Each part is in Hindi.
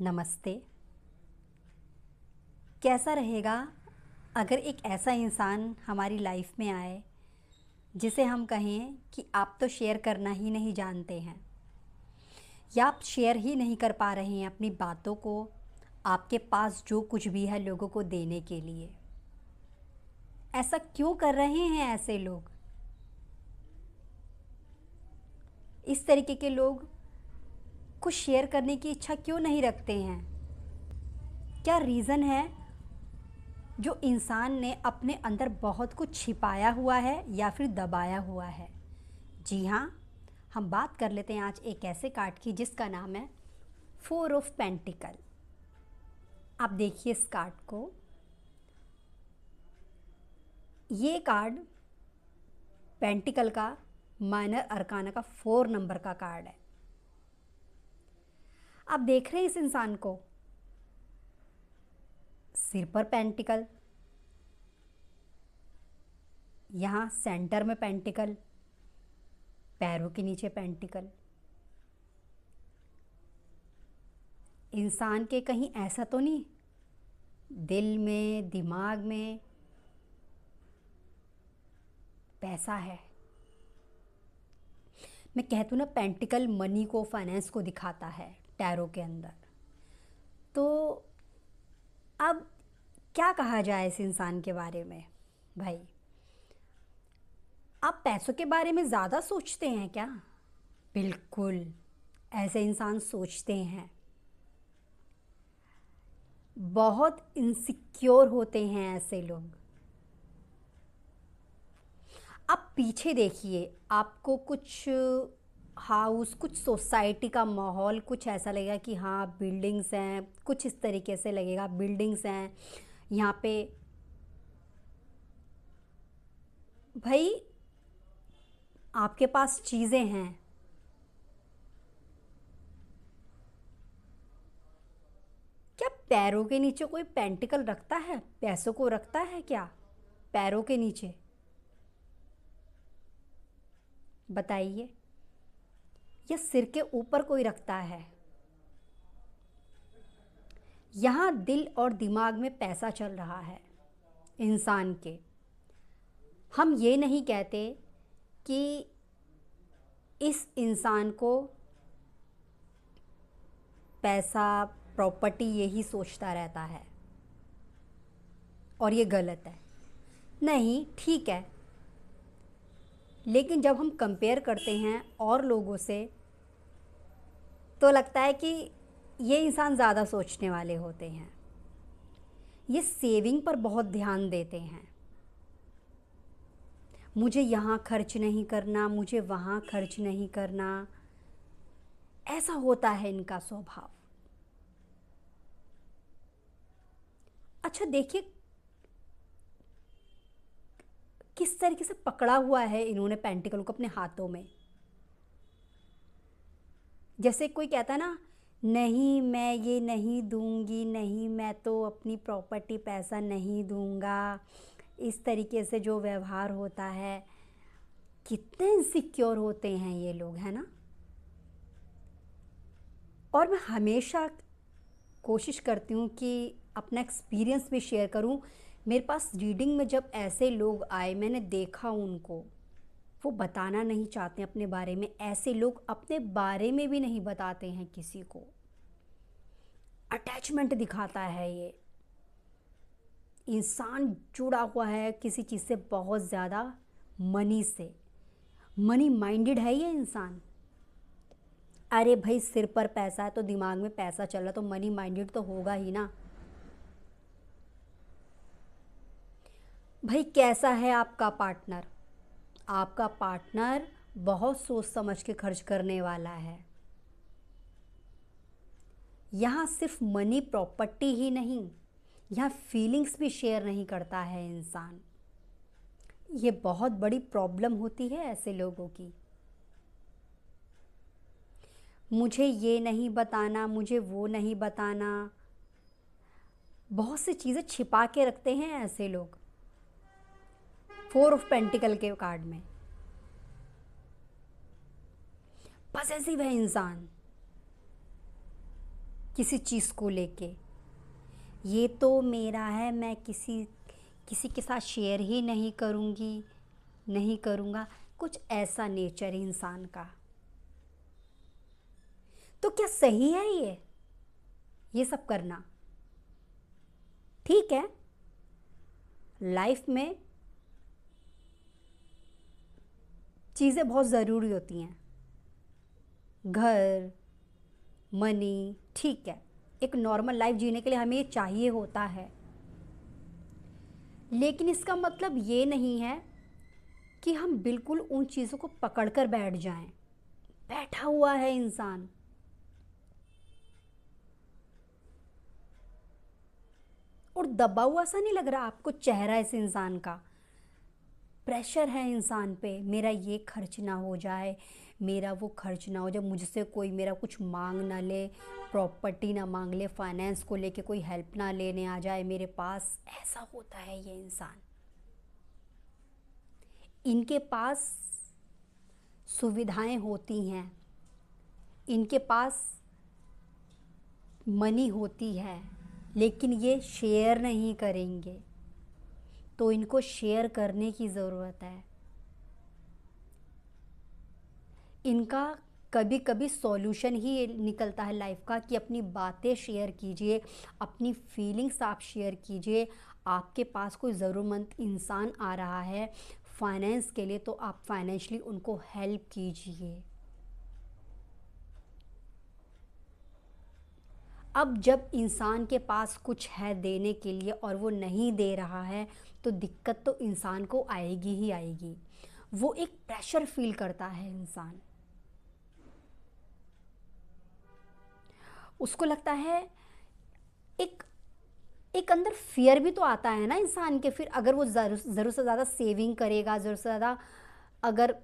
नमस्ते। कैसा रहेगा अगर एक ऐसा इंसान हमारी लाइफ में आए जिसे हम कहें कि आप तो शेयर करना ही नहीं जानते हैं या आप शेयर ही नहीं कर पा रहे हैं अपनी बातों को, आपके पास जो कुछ भी है लोगों को देने के लिए। ऐसा क्यों कर रहे हैं ऐसे लोग? इस तरीके के लोग कुछ शेयर करने की इच्छा क्यों नहीं रखते हैं? क्या रीज़न है जो इंसान ने अपने अंदर बहुत कुछ छिपाया हुआ है या फिर दबाया हुआ है? जी हाँ, हम बात कर लेते हैं आज एक ऐसे कार्ड की जिसका नाम है 4 ऑफ पेंटिकल। आप देखिए इस कार्ड को। ये कार्ड पेंटिकल का माइनर अरकाना का 4 नंबर का कार्ड है। आप देख रहे हैं इस इंसान को, सिर पर पेंटिकल, यहाँ सेंटर में पेंटिकल, पैरों के नीचे पेंटिकल। इंसान के कहीं ऐसा तो नहीं दिल में दिमाग में पैसा है? मैं कहती हूँ ना, पेंटिकल मनी को, फाइनेंस को दिखाता है टैरो के अंदर। तो अब क्या कहा जाए इस इंसान के बारे में? भाई, आप पैसों के बारे में ज़्यादा सोचते हैं क्या? बिल्कुल, ऐसे इंसान सोचते हैं। बहुत इनसिक्योर होते हैं ऐसे लोग। आप पीछे देखिए, आपको कुछ हाउस, कुछ सोसाइटी का माहौल कुछ ऐसा लगेगा कि हाँ बिल्डिंग्स हैं, कुछ इस तरीके से लगेगा, बिल्डिंग्स हैं यहाँ पे। भाई, आपके पास चीज़ें हैं, क्या पैरों के नीचे कोई पेंटिकल रखता है? पैसों को रखता है क्या पैरों के नीचे? बताइए। या सिर के ऊपर कोई रखता है? यहाँ दिल और दिमाग में पैसा चल रहा है इंसान के। हम ये नहीं कहते कि इस इंसान को पैसा, प्रॉपर्टी यही सोचता रहता है और ये गलत है। नहीं, ठीक है, लेकिन जब हम कंपेयर करते हैं और लोगों से तो लगता है कि ये इंसान ज़्यादा सोचने वाले होते हैं। ये सेविंग पर बहुत ध्यान देते हैं। मुझे यहाँ खर्च नहीं करना, मुझे वहाँ खर्च नहीं करना, ऐसा होता है इनका स्वभाव। अच्छा देखिए किस तरीके से पकड़ा हुआ है इन्होंने पेंटिकल को अपने हाथों में। जैसे कोई कहता है ना, नहीं मैं ये नहीं दूंगी, नहीं मैं तो अपनी प्रॉपर्टी पैसा नहीं दूंगा। इस तरीके से जो व्यवहार होता है, कितने इनसिक्योर होते हैं ये लोग, है ना। और मैं हमेशा कोशिश करती हूँ कि अपना एक्सपीरियंस भी शेयर करूँ। मेरे पास रीडिंग में जब ऐसे लोग आए, मैंने देखा उनको, वो बताना नहीं चाहते अपने बारे में। ऐसे लोग अपने बारे में भी नहीं बताते हैं किसी को। अटैचमेंट दिखाता है ये इंसान, जुड़ा हुआ है किसी चीज़ से बहुत ज़्यादा, मनी से। मनी माइंडेड है ये इंसान। अरे भाई, सिर पर पैसा है तो दिमाग में पैसा चल रहा, तो मनी माइंडेड तो होगा ही ना। भाई, कैसा है आपका पार्टनर? आपका पार्टनर बहुत सोच समझ के खर्च करने वाला है। यहाँ सिर्फ मनी, प्रॉपर्टी ही नहीं, यहाँ फीलिंग्स भी शेयर नहीं करता है इंसान। ये बहुत बड़ी प्रॉब्लम होती है ऐसे लोगों की। मुझे ये नहीं बताना, मुझे वो नहीं बताना, बहुत सी चीज़ें छिपा के रखते हैं ऐसे लोग 4 ऑफ पेंटिकल के कार्ड में। पॉसेसिव है इंसान। किसी चीज़ को लेके, ये तो मेरा है, मैं किसी किसी के साथ शेयर ही नहीं करूँगी, नहीं करूँगा, कुछ ऐसा नेचर है इंसान का। तो क्या सही है ये सब करना? ठीक है, लाइफ में चीज़ें बहुत ज़रूरी होती हैं, घर, मनी, ठीक है, एक नॉर्मल लाइफ जीने के लिए हमें ये चाहिए होता है। लेकिन इसका मतलब ये नहीं है कि हम बिल्कुल उन चीज़ों को पकड़ कर बैठ जाएं। बैठा हुआ है इंसान, और दबा हुआ सा नहीं लग रहा आपको चेहरा इस इंसान का? प्रेशर है इंसान पे, मेरा ये खर्च ना हो जाए, मेरा वो खर्च ना हो जाए, मुझसे कोई मेरा कुछ मांग ना ले, प्रॉपर्टी ना मांग ले, फाइनेंस को लेके कोई हेल्प ना लेने आ जाए मेरे पास। ऐसा होता है ये इंसान। इनके पास सुविधाएं होती हैं, इनके पास मनी होती है, लेकिन ये शेयर नहीं करेंगे। तो इनको शेयर करने की ज़रूरत है। इनका कभी कभी सॉल्यूशन ही निकलता है लाइफ का कि अपनी बातें शेयर कीजिए, अपनी फीलिंग्स आप शेयर कीजिए। आपके पास कोई ज़रूरतमंद इंसान आ रहा है फाइनेंस के लिए, तो आप फाइनेंशियली उनको हेल्प कीजिए। अब जब इंसान के पास कुछ है देने के लिए और वो नहीं दे रहा है, तो दिक्कत तो इंसान को आएगी ही आएगी। वो एक प्रेशर फील करता है इंसान, उसको लगता है, एक एक अंदर फियर भी तो आता है ना इंसान के। फिर अगर वो ज़रूर से ज़्यादा सेविंग करेगा, ज़रूर से ज़्यादा अगर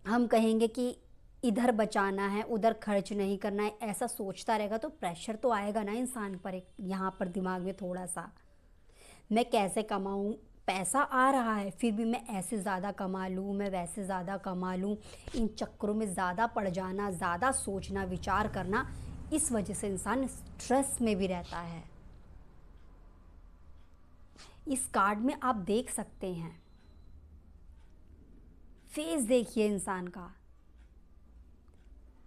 हम कहेंगे कि इधर बचाना है उधर खर्च नहीं करना है, ऐसा सोचता रहेगा, तो प्रेशर तो आएगा ना इंसान पर। एक यहाँ पर दिमाग में थोड़ा सा, मैं कैसे कमाऊँ, पैसा आ रहा है फिर भी मैं ऐसे ज़्यादा कमा लूँ, मैं वैसे ज़्यादा कमा लूँ, इन चक्करों में ज़्यादा पड़ जाना, ज़्यादा सोचना विचार करना, इस वजह से इंसान स्ट्रेस में भी रहता है। इस कार्ड में आप देख सकते हैं, फेस देखिए इंसान का।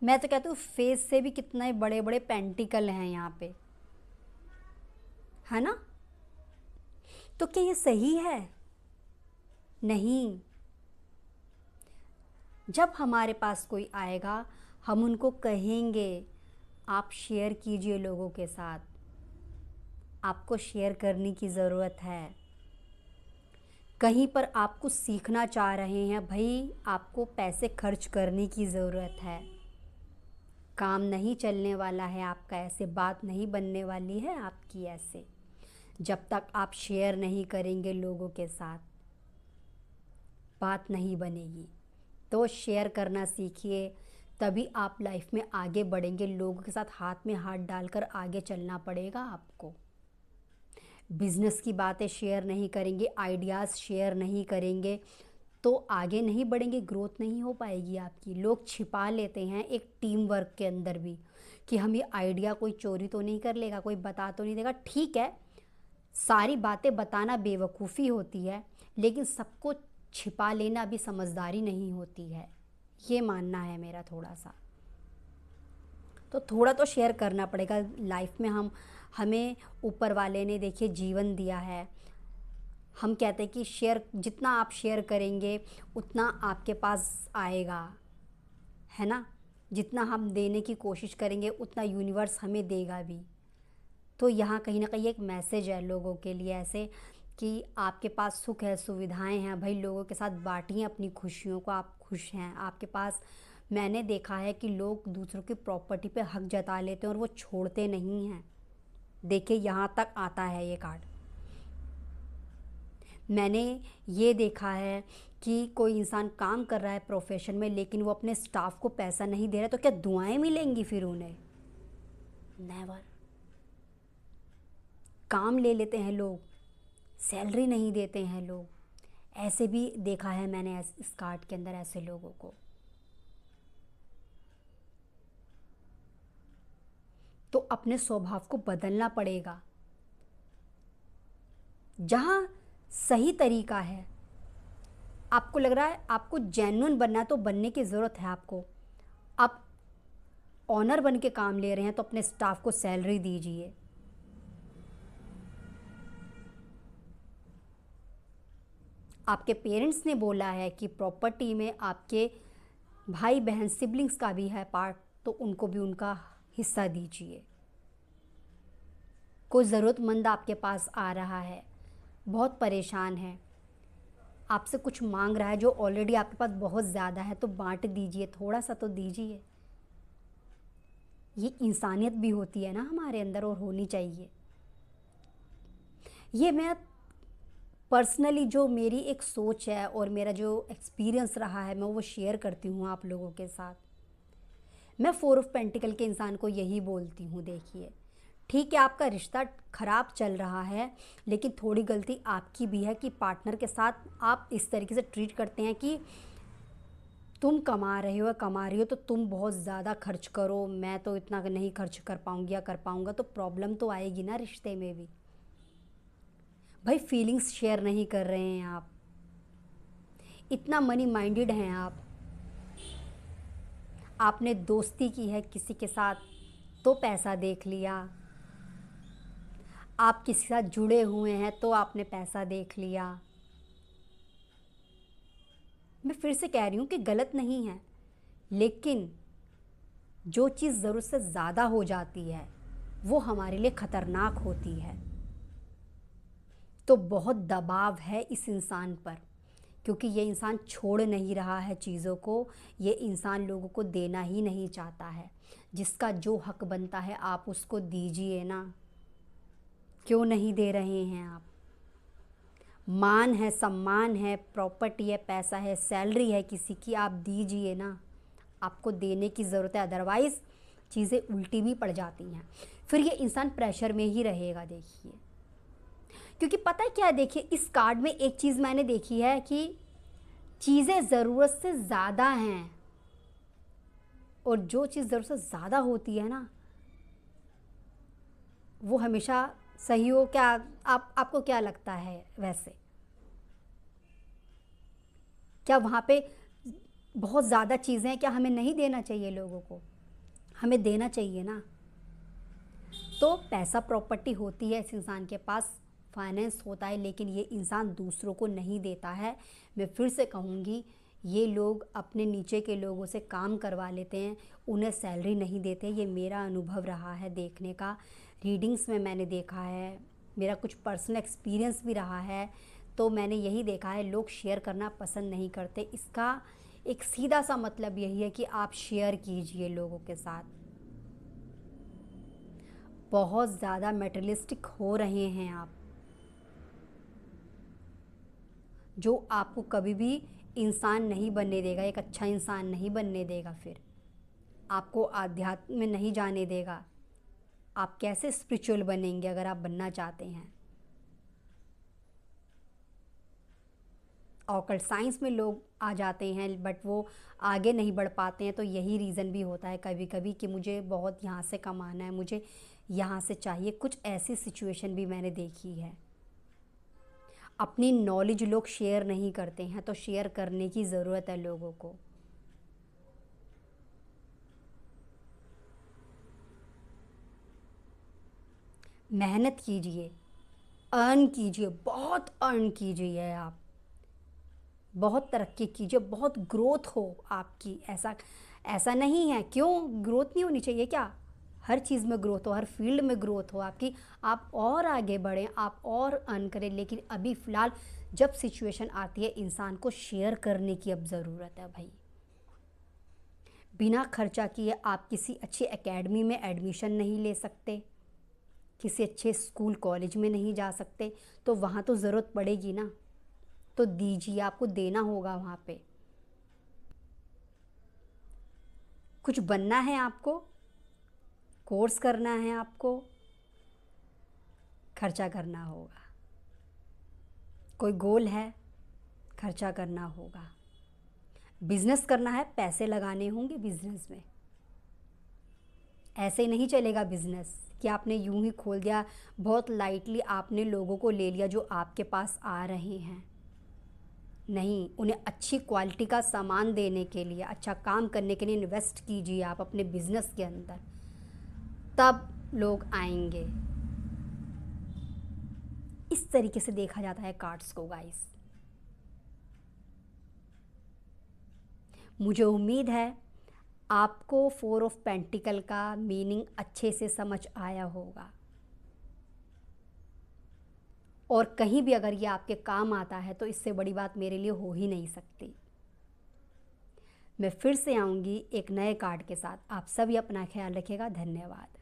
मैं तो कहती हूँ फेस से भी कितने बड़े बड़े पेंटिकल हैं यहाँ पे, है ना? तो क्या ये सही है? नहीं। जब हमारे पास कोई आएगा हम उनको कहेंगे आप शेयर कीजिए लोगों के साथ, आपको शेयर करने की ज़रूरत है। कहीं पर आप कुछ सीखना चाह रहे हैं भाई, आपको पैसे खर्च करने की ज़रूरत है। काम नहीं चलने वाला है आपका, ऐसे बात नहीं बनने वाली है आपकी ऐसे, जब तक आप शेयर नहीं करेंगे लोगों के साथ बात नहीं बनेगी। तो शेयर करना सीखिए, तभी आप लाइफ में आगे बढ़ेंगे। लोगों के साथ हाथ में हाथ डालकर आगे चलना पड़ेगा आपको। बिजनेस की बातें शेयर नहीं करेंगे, आइडियाज़ शेयर नहीं करेंगे, तो आगे नहीं बढ़ेंगे, ग्रोथ नहीं हो पाएगी आपकी। लोग छिपा लेते हैं एक टीम वर्क के अंदर भी कि हम ये आइडिया कोई चोरी तो नहीं कर लेगा, कोई बता तो नहीं देगा। ठीक है, सारी बातें बताना बेवकूफ़ी होती है, लेकिन सबको छिपा लेना भी समझदारी नहीं होती है, ये मानना है मेरा थोड़ा सा। तो थोड़ा तो शेयर करना पड़ेगा लाइफ में। हमें ऊपर वाले ने देखिए जीवन दिया है। हम कहते हैं कि शेयर, जितना आप शेयर करेंगे उतना आपके पास आएगा, है ना? जितना हम देने की कोशिश करेंगे उतना यूनिवर्स हमें देगा भी। तो यहाँ कहीं ना कहीं एक मैसेज है लोगों के लिए ऐसे कि आपके पास सुख है, सुविधाएं हैं, भाई लोगों के साथ बांटिए अपनी खुशियों को। आप खुश हैं, आपके पास। मैंने देखा है कि लोग दूसरों की प्रॉपर्टी पे हक जता लेते हैं और वो छोड़ते नहीं हैं। देखिए यहाँ तक आता है ये कार्ड। मैंने ये देखा है कि कोई इंसान काम कर रहा है प्रोफेशन में, लेकिन वो अपने स्टाफ को पैसा नहीं दे रहा, तो क्या दुआएं मिलेंगी फिर उन्हें? नेवर। काम ले लेते हैं लोग, सैलरी नहीं देते हैं लोग। ऐसे भी देखा है मैंने इस कार्ड के अंदर ऐसे लोगों को। तो अपने स्वभाव को बदलना पड़ेगा। जहाँ सही तरीका है, आपको लग रहा है आपको जेन्युइन बनना है तो बनने की ज़रूरत है आपको। आप ऑनर बन के काम ले रहे हैं तो अपने स्टाफ को सैलरी दीजिए। आपके पेरेंट्स ने बोला है कि प्रॉपर्टी में आपके भाई बहन सिबलिंग्स का भी है पार्ट, तो उनको भी उनका हिस्सा दीजिए। कोई ज़रूरतमंद आपके पास आ रहा है, बहुत परेशान है, आपसे कुछ मांग रहा है जो ऑलरेडी आपके पास बहुत ज़्यादा है, तो बांट दीजिए, थोड़ा सा तो दीजिए। ये इंसानियत भी होती है ना हमारे अंदर, और होनी चाहिए। ये मैं पर्सनली जो मेरी एक सोच है और मेरा जो एक्सपीरियंस रहा है, मैं वो शेयर करती हूँ आप लोगों के साथ। मैं 4 ऑफ पेंटिकल के इंसान को यही बोलती हूँ, देखिए ठीक है आपका रिश्ता ख़राब चल रहा है, लेकिन थोड़ी गलती आपकी भी है कि पार्टनर के साथ आप इस तरीके से ट्रीट करते हैं कि तुम कमा रहे हो, कमा रही हो तो तुम बहुत ज़्यादा खर्च करो, मैं तो इतना नहीं खर्च कर पाऊँगी या कर पाऊँगा, तो प्रॉब्लम तो आएगी ना रिश्ते में भी। भाई फीलिंग्स शेयर नहीं कर रहे हैं आप, इतना मनी माइंडेड हैं आप। आपने दोस्ती की है किसी के साथ तो पैसा देख लिया, आप किसी के साथ जुड़े हुए हैं तो आपने पैसा देख लिया। मैं फिर से कह रही हूँ कि गलत नहीं है, लेकिन जो चीज़ ज़रूरत से ज़्यादा हो जाती है वो हमारे लिए ख़तरनाक होती है। तो बहुत दबाव है इस इंसान पर, क्योंकि ये इंसान छोड़ नहीं रहा है चीज़ों को, ये इंसान लोगों को देना ही नहीं चाहता है। जिसका जो हक बनता है आप उसको दीजिए ना, क्यों नहीं दे रहे हैं आप? मान है, सम्मान है, प्रॉपर्टी है, पैसा है, सैलरी है किसी की, आप दीजिए ना। आपको देने की ज़रूरत है, अदरवाइज़ चीज़ें उल्टी भी पड़ जाती हैं। फिर ये इंसान प्रेशर में ही रहेगा, देखिए। क्योंकि पता है क्या है, देखिए इस कार्ड में एक चीज़ मैंने देखी है कि चीज़ें ज़रूरत से ज़्यादा हैं, और जो चीज़ ज़रूरत से ज़्यादा होती है ना, वो हमेशा सही हो। क्या आपको क्या लगता है वैसे? क्या वहाँ पे बहुत ज़्यादा चीज़ें हैं, क्या हमें नहीं देना चाहिए लोगों को? हमें देना चाहिए ना। तो पैसा प्रॉपर्टी होती है इस इंसान के पास, फाइनेंस होता है, लेकिन ये इंसान दूसरों को नहीं देता है। मैं फिर से कहूँगी, ये लोग अपने नीचे के लोगों से काम करवा लेते हैं, उन्हें सैलरी नहीं देते। ये मेरा अनुभव रहा है देखने का, रीडिंग्स में मैंने देखा है, मेरा कुछ पर्सनल एक्सपीरियंस भी रहा है। तो मैंने यही देखा है, लोग शेयर करना पसंद नहीं करते। इसका एक सीधा सा मतलब यही है कि आप शेयर कीजिए लोगों के साथ। बहुत ज़्यादा मटेरियलिस्टिक हो रहे हैं आप, जो आपको कभी भी इंसान नहीं बनने देगा, एक अच्छा इंसान नहीं बनने देगा। फिर आपको आध्यात्म में नहीं जाने देगा। आप कैसे स्पिरिचुअल बनेंगे अगर आप बनना चाहते हैं? ऑकल्ट साइंस में लोग आ जाते हैं, बट वो आगे नहीं बढ़ पाते हैं। तो यही रीज़न भी होता है कभी कभी कि मुझे बहुत यहाँ से कमाना है, मुझे यहाँ से चाहिए। कुछ ऐसी सिचुएशन भी मैंने देखी है। अपनी नॉलेज लोग शेयर नहीं करते हैं, तो शेयर करने की ज़रूरत है लोगों को। मेहनत कीजिए, अर्न कीजिए, बहुत अर्न कीजिए, आप बहुत तरक्की कीजिए, बहुत ग्रोथ हो आपकी। ऐसा ऐसा नहीं है, क्यों ग्रोथ नहीं होनी चाहिए क्या? हर चीज़ में ग्रोथ हो, हर फील्ड में ग्रोथ हो आपकी, आप और आगे बढ़ें, आप और अर्न करें। लेकिन अभी फ़िलहाल जब सिचुएशन आती है, इंसान को शेयर करने की अब ज़रूरत है भाई। बिना खर्चा किए आप किसी अच्छी एकेडमी में एडमिशन नहीं ले सकते, किसी अच्छे स्कूल कॉलेज में नहीं जा सकते, तो वहाँ तो ज़रूरत पड़ेगी ना। तो दीजिए, आपको देना होगा वहाँ पे। कुछ बनना है आपको, कोर्स करना है आपको, खर्चा करना होगा। कोई गोल है, खर्चा करना होगा। बिजनेस करना है, पैसे लगाने होंगे बिजनेस में। ऐसे नहीं चलेगा बिजनेस कि आपने यूं ही खोल दिया, बहुत लाइटली आपने लोगों को ले लिया जो आपके पास आ रहे हैं। नहीं, उन्हें अच्छी क्वालिटी का सामान देने के लिए, अच्छा काम करने के लिए इन्वेस्ट कीजिए आप अपने बिजनेस के अंदर, तब लोग आएंगे। इस तरीके से देखा जाता है कार्ड्स को गाइस। मुझे उम्मीद है आपको 4 ऑफ पेंटिकल का मीनिंग अच्छे से समझ आया होगा, और कहीं भी अगर ये आपके काम आता है तो इससे बड़ी बात मेरे लिए हो ही नहीं सकती। मैं फिर से आऊँगी एक नए कार्ड के साथ। आप सभी अपना ख्याल रखिएगा। धन्यवाद।